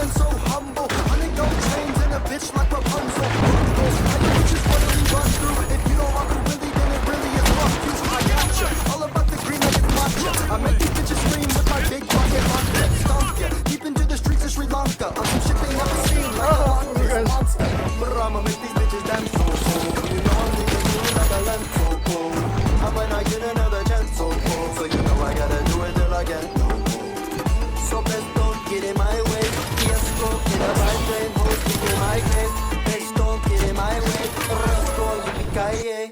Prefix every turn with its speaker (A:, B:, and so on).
A: feeling so humble. Honey gold chains and a bitch like Rapunzel. Those bitches wanna be run through. If you don't rock with Willie, then it really is fuck you. I gotcha, all about the green like it's matcha. I make these bitches scream with my big bucket vodka. Stomp ya, deep into the streets of Sri Lanka. I'm some shit they never seen like a Loch Ness monster. But I'ma make these bitches dance so cool. You know I'm leaving you like a lens so cool. I might not get another chance so cool. So you know I gotta do it till I get. So best don't get in my